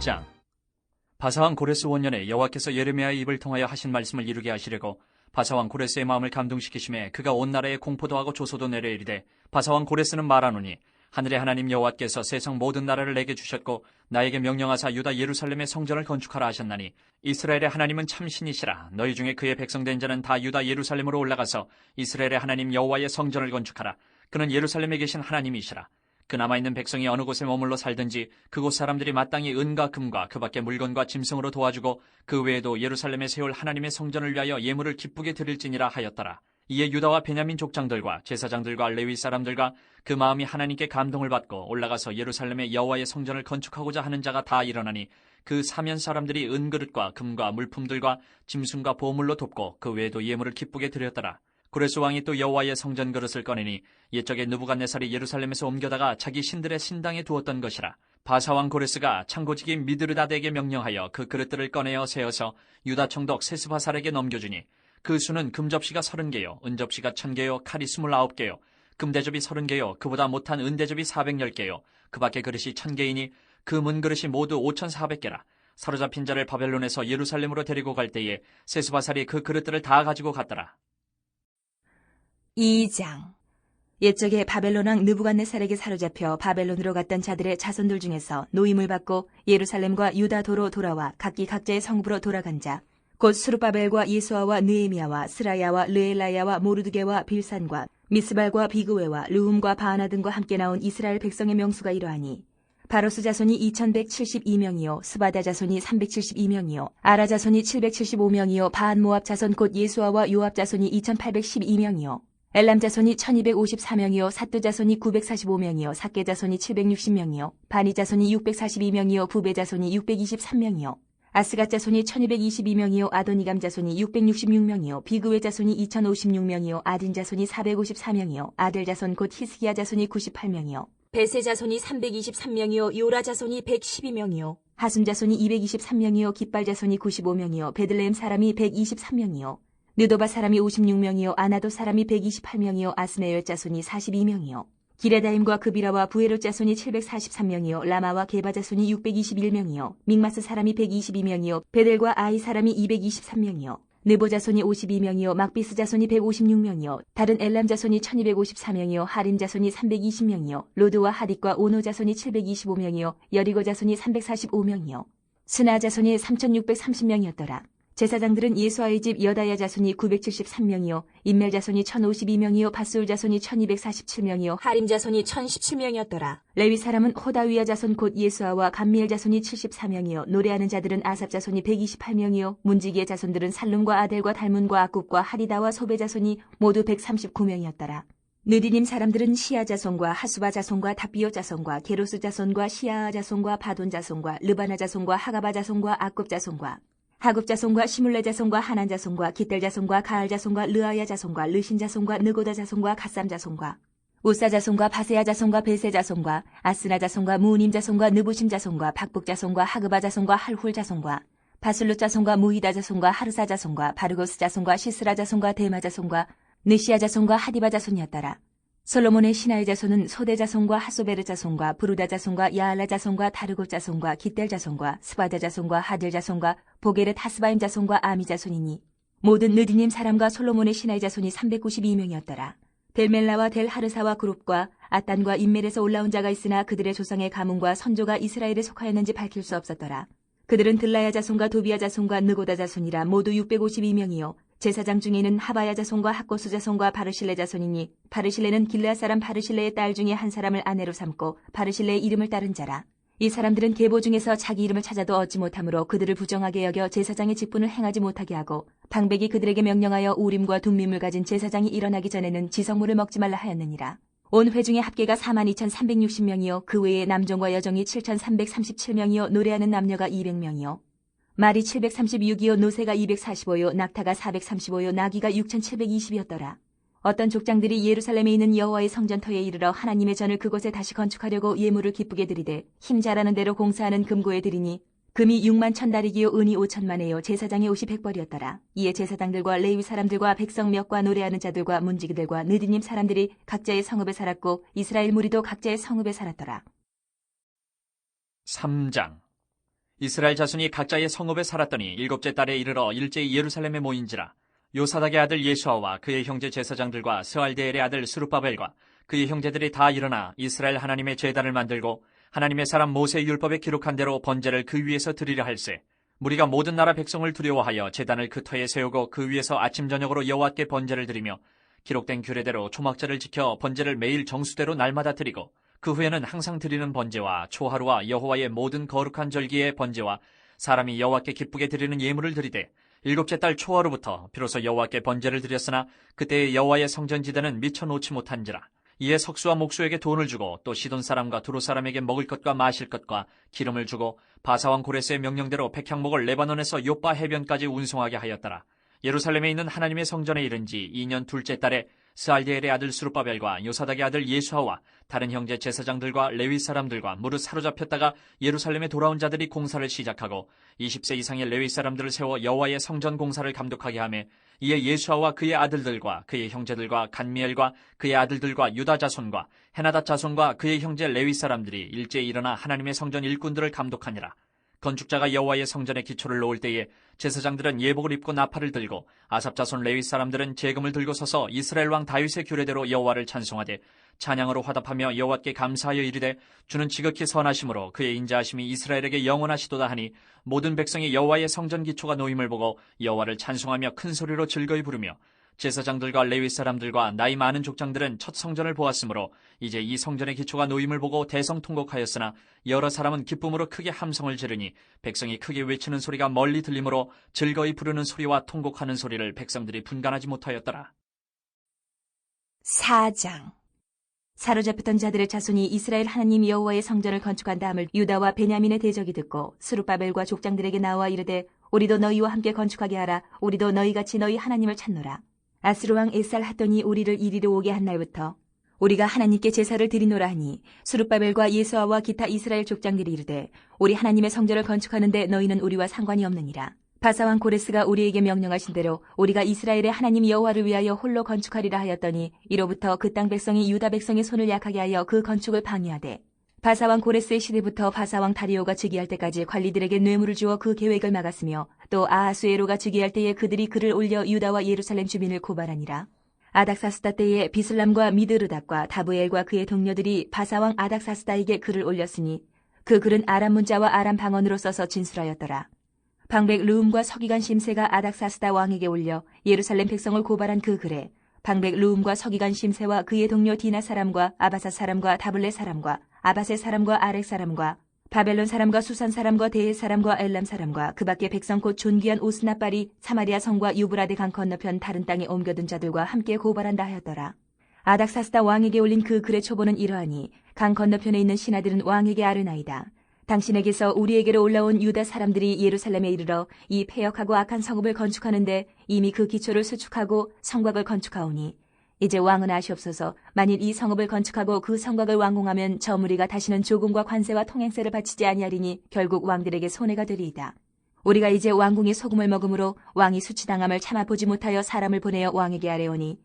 1장. 바사왕 고레스 원년에 여호와께서 예레미야의 입을 통하여 하신 말씀을 이루게 하시려고 바사왕 고레스의 마음을 감동시키심에 그가 온 나라에 공포도 하고 조소도 내려 이르되, 바사왕 고레스는 말하노니 하늘의 하나님 여호와께서 세상 모든 나라를 내게 주셨고 나에게 명령하사 유다 예루살렘의 성전을 건축하라 하셨나니, 이스라엘의 하나님은 참 신이시라. 너희 중에 그의 백성된 자는 다 유다 예루살렘으로 올라가서 이스라엘의 하나님 여호와의 성전을 건축하라. 그는 예루살렘에 계신 하나님이시라. 그 남아있는 백성이 어느 곳에 머물러 살든지 그곳 사람들이 마땅히 은과 금과 그 밖에 물건과 짐승으로 도와주고 그 외에도 예루살렘에 세울 하나님의 성전을 위하여 예물을 기쁘게 드릴지니라 하였더라. 이에 유다와 베냐민 족장들과 제사장들과 레위 사람들과 그 마음이 하나님께 감동을 받고 올라가서 예루살렘의 여호와의 성전을 건축하고자 하는 자가 다 일어나니, 그 사면 사람들이 은그릇과 금과 물품들과 짐승과 보물로 돕고 그 외에도 예물을 기쁘게 드렸더라. 고레스 왕이 또 여호와의 성전 그릇을 꺼내니 옛적에 느부갓네살이 예루살렘에서 옮겨다가 자기 신들의 신당에 두었던 것이라. 바사왕 고레스가 창고지기 미드르다드에게 명령하여 그 그릇들을 꺼내어 세어서 유다 총독 세스바살에게 넘겨주니, 그 수는 금접시가 30개요 은접시가 1000개요 칼이 29개요 금대접이 30개요 그보다 못한 은대접이 410개요 그 밖에 그릇이 1000개이니 그 문그릇이 모두 5400개라. 사로잡힌 자를 바벨론에서 예루살렘으로 데리고 갈 때에 세스바살이 그 그릇들을 다 가지고 갔더라. 2장. 옛적에 바벨론 왕 느부갓네살에게 사로잡혀 바벨론으로 갔던 자들의 자손들 중에서 노임을 받고 예루살렘과 유다도로 돌아와 각기 각자의 성읍으로 돌아간 자, 곧 스룹바벨과 예수아와 느헤미야와 스라야와 르엘라야와 모르드게와 빌산과 미스발과 비그웨와 르훔과 바하나 등과 함께 나온 이스라엘 백성의 명수가 이러하니, 바로스 자손이 2172명이요 스바다 자손이 372명이요 아라 자손이 775명이요 바한 모압 자손 곧 예수아와 요압 자손이 2812명이요 엘람 자손이 1254명이요 삿두 자손이 945명이요 삭게 자손이 760명이요 바니 자손이 642명이요 부베 자손이 623명이요 아스갓 자손이 1222명이요 아도니감 자손이 666명이요 비그웨 자손이 2056명이요 아딘 자손이 454명이요 아델 자손 곧 히스기야 자손이 98명이요 베세 자손이 323명이요 요라 자손이 112명이요 하숨 자손이 223명이요 깃발 자손이 95명이요 베들레헴 사람이 123명이요 느도바 사람이 56명이요 아나도 사람이 128명이요 아스메열 자손이 42명이요 기레다임과 그비라와 부에롯 자손이 743명이요 라마와 게바 자손이 621명이요 믹마스 사람이 122명이요 베델과 아이 사람이 223명이요 느보 자손이 52명이요 막비스 자손이 156명이요 다른 엘람 자손이 1254명이요 하림 자손이 320명이요 로드와 하딕과 오노 자손이 725명이요 여리고 자손이 345명이요 스나 자손이 3630명이었더라. 제사장들은 예수아의 집 여다야 자손이 973명이요 인멜 자손이 1052명이요 밧술 자손이 1247명이요 하림 자손이 1017명이었더라. 레위 사람은 호다위야 자손 곧 예수아와 감미엘 자손이 74명이요 노래하는 자들은 아삽 자손이 128명이요 문지기의 자손들은 살룸과 아델과 달문과 아굽과 하리다와 소베 자손이 모두 139명이었더라. 느디님 사람들은 시아 자손과 하수바 자손과 다비오 자손과 게로스 자손과 시아아 자손과 바돈 자손과 르바나 자손과 하가바 자손과 아굽 자손과 하굽 자손과 시물레 자손과 하난 자손과 기델 자손과 가알 자손과 르아야 자손과 르신 자손과 느고다 자손과 갓삼 자손과 우사 자손과 바세야 자손과 베세 자손과 아스나 자손과 무님 자손과 느부심 자손과 박북 자손과 하그바 자손과 할훌 자손과 바슬룻 자손과 무히다 자손과 하르사 자손과 바르고스 자손과 시스라 자손과 데마 자손과 느시아 자손과 하디바 자손이었더라. 솔로몬의 신하의 자손은 소대 자손과 하소베르 자손과 부르다 자손과 야알라 자손과 다르고 자손과 깃델 자손과 스바다 자손과 하딜 자손과 보게렛 하스바임 자손과 아미 자손이니 모든 느디님 사람과 솔로몬의 신하의 자손이 392명이었더라. 델멜라와 델 하르사와 그룹과 아딴과 인멜에서 올라온 자가 있으나 그들의 조상의 가문과 선조가 이스라엘에 속하였는지 밝힐 수 없었더라. 그들은 들라야 자손과 도비야 자손과 느고다 자손이라 모두 652명이요 제사장 중에는 하바야 자손과 학고수 자손과 바르실레 자손이니 바르실레는 길르앗 사람 바르실레의 딸 중에 한 사람을 아내로 삼고 바르실레의 이름을 따른 자라. 이 사람들은 계보 중에서 자기 이름을 찾아도 얻지 못하므로 그들을 부정하게 여겨 제사장의 직분을 행하지 못하게 하고 방백이 그들에게 명령하여 우림과 둠밈을 가진 제사장이 일어나기 전에는 지성물을 먹지 말라 하였느니라. 온 회중의 합계가 42,360명이요 그 외에 남종과 여종이 7,337명이요 노래하는 남녀가 200명이요 말이 736이요 노새가 245요 낙타가 435요 나귀가 6,720이었더라. 어떤 족장들이 예루살렘에 있는 여호와의 성전터에 이르러 하나님의 전을 그곳에 다시 건축하려고 예물을 기쁘게 드리되 힘 잘하는 대로 공사하는 금고에 드리니 금이 6만 1000다리기요 은이 5천만에요 제사장의 옷이 100벌이었더라. 이에 제사장들과 레위 사람들과 백성 몇과 노래하는 자들과 문지기들과 느디님 사람들이 각자의 성읍에 살았고 이스라엘 무리도 각자의 성읍에 살았더라. 3장. 이스라엘 자손이 각자의 성읍에 살았더니 일곱째 달에 이르러 일제히 예루살렘에 모인지라. 요사닥의 아들 예수아와 그의 형제 제사장들과 스알디엘의 아들 스룹바벨과 그의 형제들이 다 일어나 이스라엘 하나님의 제단을 만들고 하나님의 사람 모세의 율법에 기록한 대로 번제를 그 위에서 드리려 할세. 무리가 모든 나라 백성을 두려워하여 제단을 그 터에 세우고 그 위에서 아침 저녁으로 여호와께 번제를 드리며 기록된 규례대로 초막절을 지켜 번제를 매일 정수대로 날마다 드리고 그 후에는 항상 드리는 번제와 초하루와 여호와의 모든 거룩한 절기의 번제와 사람이 여호와께 기쁘게 드리는 예물을 드리되 일곱째 달 초하루부터 비로소 여호와께 번제를 드렸으나 그때의 여호와의 성전지대는 미쳐 놓지 못한지라. 이에 석수와 목수에게 돈을 주고 또 시돈 사람과 두로 사람에게 먹을 것과 마실 것과 기름을 주고 바사왕 고레스의 명령대로 백향목을 레바논에서 요빠 해변까지 운송하게 하였더라. 예루살렘에 있는 하나님의 성전에 이른 지 2년 둘째 달에 스알디엘의 아들 스룹바벨과 요사닥의 아들 예수아와 다른 형제 제사장들과 레위 사람들과 무릇 사로잡혔다가 예루살렘에 돌아온 자들이 공사를 시작하고 20세 이상의 레위 사람들을 세워 여호와의 성전 공사를 감독하게 하며 이에 예수아와 그의 아들들과 그의 형제들과 간미엘과 그의 아들들과 유다 자손과 헤나닷 자손과 그의 형제 레위 사람들이 일제히 일어나 하나님의 성전 일꾼들을 감독하니라. 건축자가 여호와의 성전에 기초를 놓을 때에 제사장들은 예복을 입고 나팔을 들고 아삽 자손 레위 사람들은 제금을 들고 서서 이스라엘 왕 다윗의 규례대로 여호와를 찬송하되 찬양으로 화답하며 여호와께 감사하여 이르되 주는 지극히 선하심으로 그의 인자하심이 이스라엘에게 영원하시도다 하니 모든 백성이 여호와의 성전 기초가 놓임을 보고 여호와를 찬송하며 큰 소리로 즐거이 부르며 제사장들과 레위 사람들과 나이 많은 족장들은 첫 성전을 보았으므로 이제 이 성전의 기초가 놓임을 보고 대성통곡하였으나 여러 사람은 기쁨으로 크게 함성을 지르니 백성이 크게 외치는 소리가 멀리 들리므로 즐거이 부르는 소리와 통곡하는 소리를 백성들이 분간하지 못하였더라. 4장. 사로잡혔던 자들의 자손이 이스라엘 하나님 여호와의 성전을 건축한 다음을 유다와 베냐민의 대적이 듣고 스룹바벨과 족장들에게 나와 이르되 우리도 너희와 함께 건축하게 하라. 우리도 너희같이 너희 하나님을 찾노라. 아스루 왕 에살 핫돈이 우리를 이리로 오게 한 날부터 우리가 하나님께 제사를 드리노라 하니 스룹바벨과 예수아와 기타 이스라엘 족장들이 이르되 우리 하나님의 성전을 건축하는데 너희는 우리와 상관이 없느니라. 바사왕 고레스가 우리에게 명령하신 대로 우리가 이스라엘의 하나님 여호와를 위하여 홀로 건축하리라 하였더니 이로부터 그 땅 백성이 유다 백성의 손을 약하게 하여 그 건축을 방해하되 바사왕 고레스의 시대부터 바사왕 다리오가 즉위할 때까지 관리들에게 뇌물을 주어 그 계획을 막았으며 또 아하수에로가 즉위할 때에 그들이 글을 올려 유다와 예루살렘 주민을 고발하니라. 아닥사스다 때에 비슬람과 미드르닥과 다브엘과 그의 동료들이 바사왕 아닥사스다에게 글을 올렸으니 그 글은 아람 문자와 아람 방언으로 써서 진술하였더라. 방백 르움과 서기관 심세가 아닥사스다 왕에게 올려 예루살렘 백성을 고발한 그 글에 방백 르움과 서기관 심세와 그의 동료 디나 사람과 아바사 사람과 다블레 사람과 아바세 사람과 아렉 사람과 바벨론 사람과 수산 사람과 데에 사람과 엘람 사람과 그 밖에 백성 곧 존귀한 오스나빨이 사마리아 성과 유브라데 강 건너편 다른 땅에 옮겨둔 자들과 함께 고발한다 하였더라. 아닥사스다 왕에게 올린 그 글의 초보는 이러하니 강 건너편에 있는 신하들은 왕에게 아르나이다. 당신에게서 우리에게로 올라온 유다 사람들이 예루살렘에 이르러 이 패역하고 악한 성읍을 건축하는데 이미 그 기초를 수축하고 성곽을 건축하오니 이제 왕은 아시옵소서. 만일 이 성읍을 건축하고 그 성곽을 완공하면 저 무리가 다시는 조공과 관세와 통행세를 바치지 아니하리니 결국 왕들에게 손해가 되리이다. 우리가 이제 왕궁의 소금을 먹음으로 왕이 수치당함을 참아보지 못하여 사람을 보내어 왕에게 아뢰오니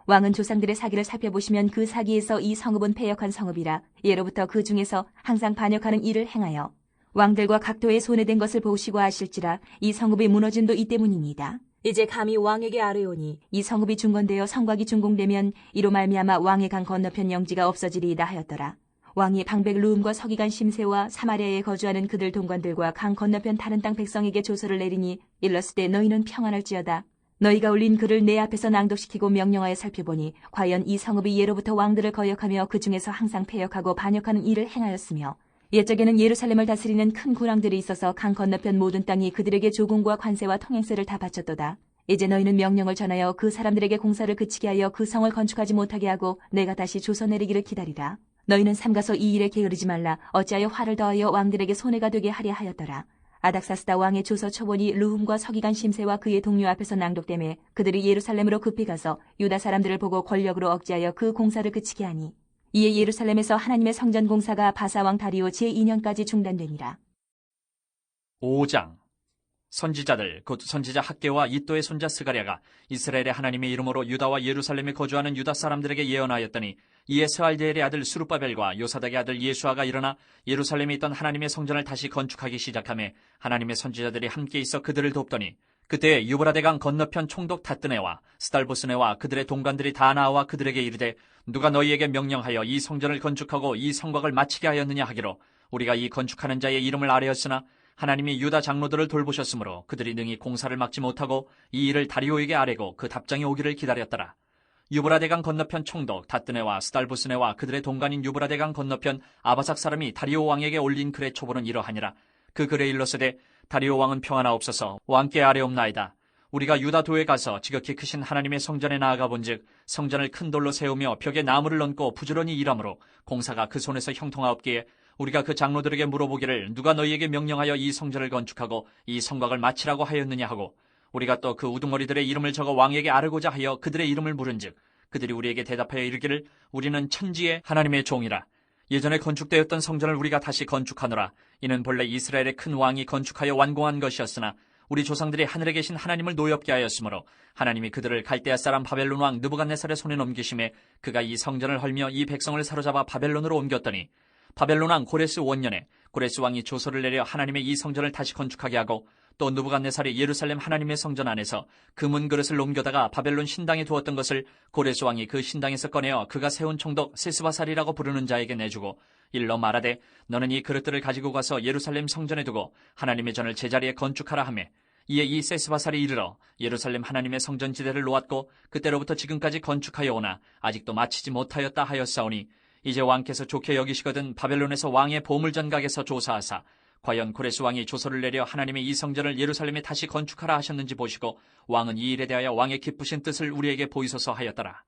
왕은 조상들의 사기를 살펴보시면 그 사기에서 이 성읍은 패역한 성읍이라 예로부터 그 중에서 항상 반역하는 일을 행하여 왕들과 각도에 손해된 것을 보시고 아실지라 이 성읍이 무너짐도 이 때문이니이다. 이제 감히 왕에게 아뢰오니 이 성읍이 중건되어 성곽이 준공되면 이로 말미암아 왕의 강 건너편 영지가 없어지리이다 하였더라. 왕이 방백 르움과 서기관 심세와 사마리아에 거주하는 그들 동관들과 강 건너편 다른 땅 백성에게 조서를 내리니 일렀을 때 너희는 평안할지어다. 너희가 올린 글을 내 앞에서 낭독시키고 명령하여 살펴보니 과연 이 성읍이 예로부터 왕들을 거역하며 그 중에서 항상 패역하고 반역하는 일을 행하였으며 옛적에는 예루살렘을 다스리는 큰 군왕들이 있어서 강 건너편 모든 땅이 그들에게 조공과 관세와 통행세를 다 바쳤도다. 이제 너희는 명령을 전하여 그 사람들에게 공사를 그치게 하여 그 성을 건축하지 못하게 하고 내가 다시 조서 내리기를 기다리라. 너희는 삼가서 이 일에 게으르지 말라. 어찌하여 화를 더하여 왕들에게 손해가 되게 하려 하였더라. 아닥사스다 왕의 조서 초본이 르훔과 서기관 심세와 그의 동료 앞에서 낭독되매 그들이 예루살렘으로 급히 가서 유다 사람들을 보고 권력으로 억제하여 그 공사를 그치게 하니 이에 예루살렘에서 하나님의 성전 공사가 바사왕 다리오 제2년까지 중단되니라. 5장. 선지자들 곧 선지자 학개와 이또의 손자 스가랴가 이스라엘의 하나님의 이름으로 유다와 예루살렘에 거주하는 유다 사람들에게 예언하였더니 이에 스알디엘의 아들 수룹바벨과 요사닥의 아들 예수아가 일어나 예루살렘에 있던 하나님의 성전을 다시 건축하기 시작하며 하나님의 선지자들이 함께 있어 그들을 돕더니 그때 유브라데강 건너편 총독 다뜨네와 스달보스네와 그들의 동관들이 다 나와 그들에게 이르되 누가 너희에게 명령하여 이 성전을 건축하고 이 성곽을 마치게 하였느냐 하기로 우리가 이 건축하는 자의 이름을 아뢰었으나 하나님이 유다 장로들을 돌보셨으므로 그들이 능히 공사를 막지 못하고 이 일을 다리오에게 아뢰고 그 답장이 오기를 기다렸더라. 유브라데강 건너편 총독 다뜨네와 스달보스네와 그들의 동관인 유브라데강 건너편 아바삭 사람이 다리오 왕에게 올린 글의 초보는 이러하니라. 그 글에 일렀으되 다리오 왕은 평안하 없어서 왕께 아뢰옵나이다. 우리가 유다도에 가서 지극히 크신 하나님의 성전에 나아가 본즉 성전을 큰 돌로 세우며 벽에 나무를 얹고 부지런히 일하므로 공사가 그 손에서 형통하옵기에 우리가 그 장로들에게 물어보기를 누가 너희에게 명령하여 이 성전을 건축하고 이 성곽을 마치라고 하였느냐 하고 우리가 또 그 우두머리들의 이름을 적어 왕에게 아르고자 하여 그들의 이름을 물은즉 그들이 우리에게 대답하여 이르기를 우리는 천지의 하나님의 종이라. 예전에 건축되었던 성전을 우리가 다시 건축하노라. 이는 본래 이스라엘의 큰 왕이 건축하여 완공한 것이었으나 우리 조상들이 하늘에 계신 하나님을 노엽게 하였으므로 하나님이 그들을 갈대아 사람 바벨론 왕 느부갓네살의 손에 넘기심에 그가 이 성전을 헐며 이 백성을 사로잡아 바벨론으로 옮겼더니 바벨론 왕 고레스 원년에 고레스 왕이 조서를 내려 하나님의 이 성전을 다시 건축하게 하고 또 느부갓네살이 예루살렘 하나님의 성전 안에서 금은 그릇을 옮겨다가 바벨론 신당에 두었던 것을 고레스 왕이 그 신당에서 꺼내어 그가 세운 총독 세스바살이라고 부르는 자에게 내주고 일러 말하되 너는 이 그릇들을 가지고 가서 예루살렘 성전에 두고 하나님의 전을 제자리에 건축하라 하며 이에 이 세스바살이 이르러 예루살렘 하나님의 성전 지대를 놓았고 그때로부터 지금까지 건축하여 오나 아직도 마치지 못하였다 하였사오니 이제 왕께서 좋게 여기시거든 바벨론에서 왕의 보물전각에서 조사하사 과연 고레스 왕이 조서를 내려 하나님의 이 성전을 예루살렘에 다시 건축하라 하셨는지 보시고 왕은 이 일에 대하여 왕의 기쁘신 뜻을 우리에게 보이소서 하였더라.